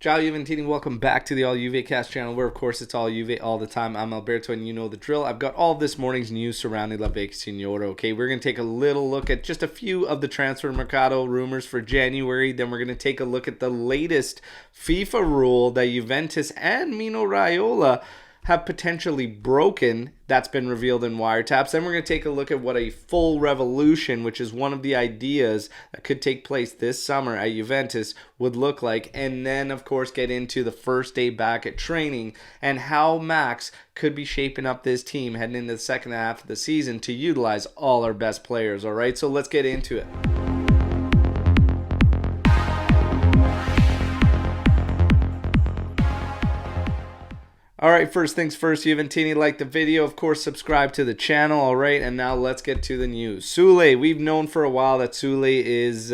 Ciao Juventini, welcome back to the All Juve Cast channel, where of course it's all Juve all the time. I'm Alberto and you know the drill. I've got all of this morning's news surrounding La Vecchia Signora, okay? We're going to take a little look at just a few of the transfer mercato rumors for January. Then we're going to take a look at the latest FIFA rule that Juventus and Mino Raiola have potentially broken. That's been revealed in wiretaps. Then we're going to take a look at what a full revolution, which is one of the ideas that could take place this summer at Juventus, would look like. And then, of course, get into the first day back at training and how Max could be shaping up this team heading into the second half of the season to utilize all our best players. All right, so let's get into it. Alright, first things first, Juventini, like the video, of course, subscribe to the channel, alright, and now let's get to the news. Sule, we've known for a while that Sule is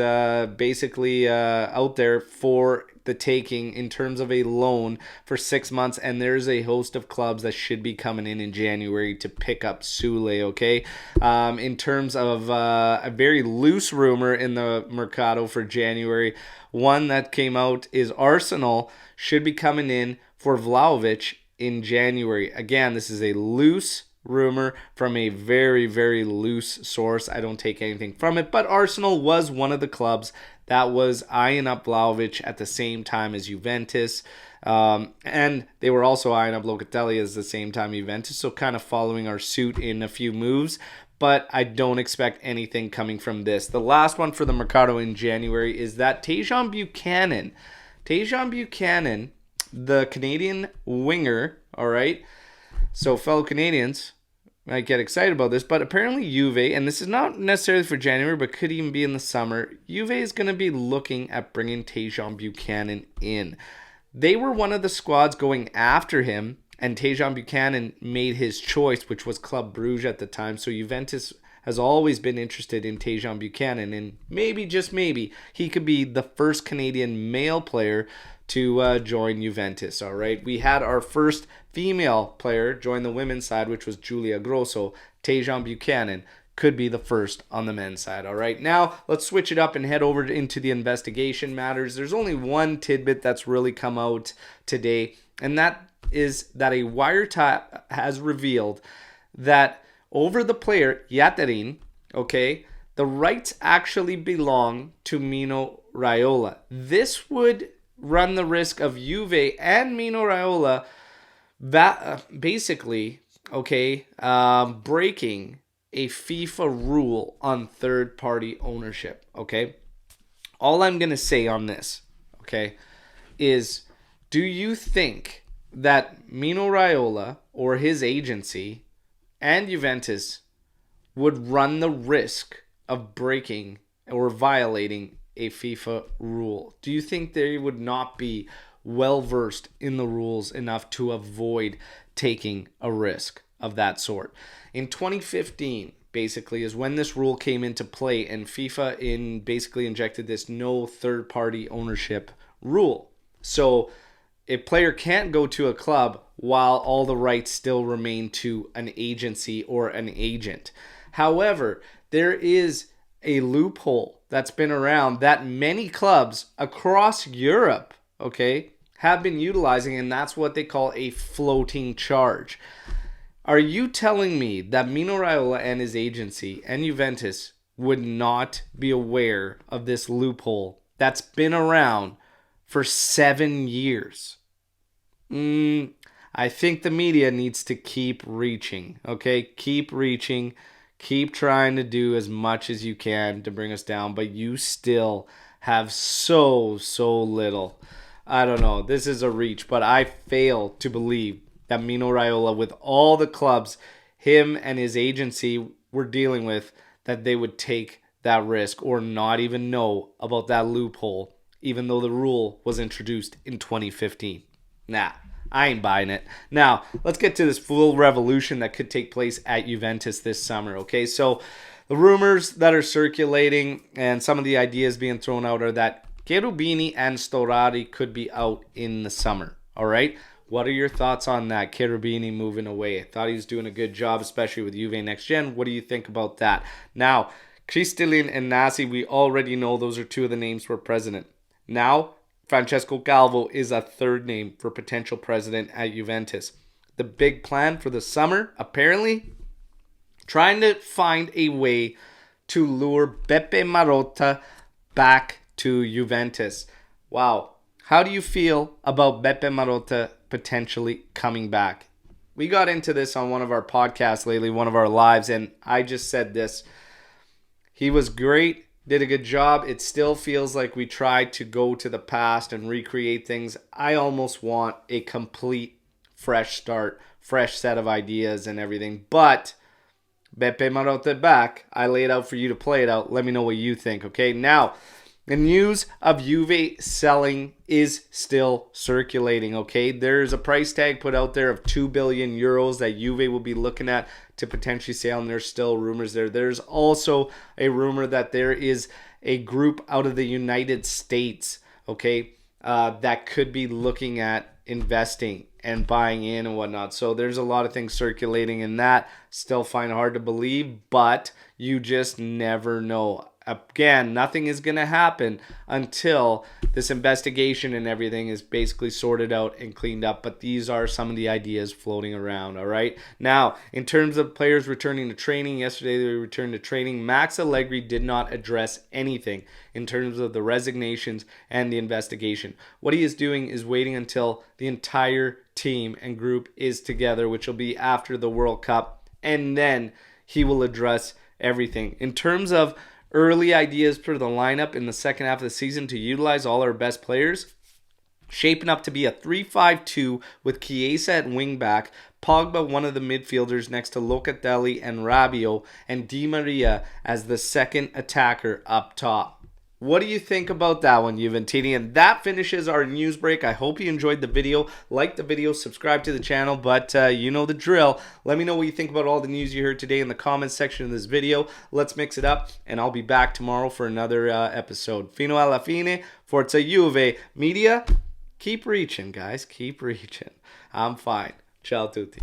basically out there for the taking in terms of a loan for 6 months, and there's a host of clubs that should be coming in January to pick up Sule, okay? In terms of a very loose rumor in the Mercado for January, one that came out is Arsenal should be coming in for Vlahovic in January. Again, this is a loose rumor from a very, very loose source. I don't take anything from it, but Arsenal was one of the clubs that was eyeing up Vlahovic at the same time as Juventus. And they were also eyeing up Locatelli at the same time Juventus, so kind of following our suit in a few moves. But I don't expect anything coming from this. The last one for the Mercado in January is that Tajon Buchanan, the Canadian winger, all right? So fellow Canadians might get excited about this, but apparently Juve, and this is not necessarily for January, but could even be in the summer, Juve is going to be looking at bringing Tajon Buchanan in. They were one of the squads going after him, and Tajon Buchanan made his choice, which was Club Brugge at the time, so Juventus has always been interested in Tajon Buchanan, and maybe, just maybe, he could be the first Canadian male player to join Juventus, all right? We had our first female player join the women's side, which was Giulia Grosso. Tajon Buchanan could be the first on the men's side, all right? Now, let's switch it up and head over into the investigation matters. There's only one tidbit that's really come out today, and that is that a wiretap has revealed that over the player, Yaterin, okay, the rights actually belong to Mino Raiola. This would run the risk of Juve and Mino Raiola basically, okay, breaking a FIFA rule on third-party ownership, okay? All I'm going to say on this, okay, is do you think that Mino Raiola or his agency and Juventus would run the risk of breaking or violating a FIFA rule? Do you think they would not be well versed in the rules enough to avoid taking a risk of that sort? In 2015, basically, is when this rule came into play, and FIFA basically injected this no third-party ownership rule. So a player can't go to a club while all the rights still remain to an agency or an agent. However, there is a loophole that's been around that many clubs across Europe, okay, have been utilizing, and that's what they call a floating charge. Are you telling me that Mino Raiola and his agency and Juventus would not be aware of this loophole that's been around for 7 years? I think the media needs to keep reaching, okay? Keep reaching. Keep trying to do as much as you can to bring us down, but you still have so little. I don't know. This is a reach, but I fail to believe that Mino Raiola, with all the clubs him and his agency were dealing with, that they would take that risk or not even know about that loophole, even though the rule was introduced in 2015. Nah. I ain't buying it. Now, let's get to this full revolution that could take place at Juventus this summer, okay? So, the rumors that are circulating and some of the ideas being thrown out are that Cherubini and Storari could be out in the summer, all right? What are your thoughts on that? Cherubini moving away. I thought he was doing a good job, especially with Juve Next Gen. What do you think about that? Now, Kristalin and Nasi, we already know those are two of the names for president. Now, Francesco Calvo is a third name for potential president at Juventus. The big plan for the summer, apparently, trying to find a way to lure Beppe Marotta back to Juventus. Wow. How do you feel about Beppe Marotta potentially coming back? We got into this on one of our podcasts lately, one of our lives, and I just said this. He was great, did a good job. It still feels like we tried to go to the past and recreate things. I almost want a complete fresh start, fresh set of ideas and everything. But Beppe Marotta back. I lay it out for you to play it out. Let me know what you think, okay? Now, the news of Juve selling is still circulating, okay? There's a price tag put out there of 2 billion euros that Juve will be looking at to potentially sell, and there's still rumors there. There's also a rumor that there is a group out of the United States, okay, that could be looking at investing and buying in and whatnot. So there's a lot of things circulating in that. Still find it hard to believe, but you just never know. Again, nothing is going to happen until this investigation and everything is basically sorted out and cleaned up. But these are some of the ideas floating around, all right? Now, in terms of players returning to training, yesterday they returned to training. Max Allegri did not address anything in terms of the resignations and the investigation. What he is doing is waiting until the entire team and group is together, which will be after the World Cup, and then he will address everything. In terms of early ideas for the lineup in the second half of the season to utilize all our best players, shaping up to be a 3-5-2 with Chiesa at wingback, Pogba one of the midfielders next to Locatelli and Rabiot, and Di Maria as the second attacker up top. What do you think about that one, Juventini? And that finishes our news break. I hope you enjoyed the video. Like the video, subscribe to the channel, but you know the drill. Let me know what you think about all the news you heard today in the comments section of this video. Let's mix it up, and I'll be back tomorrow for another episode. Fino alla fine, Forza Juve. Media, keep reaching, guys. Keep reaching. I'm fine. Ciao tutti.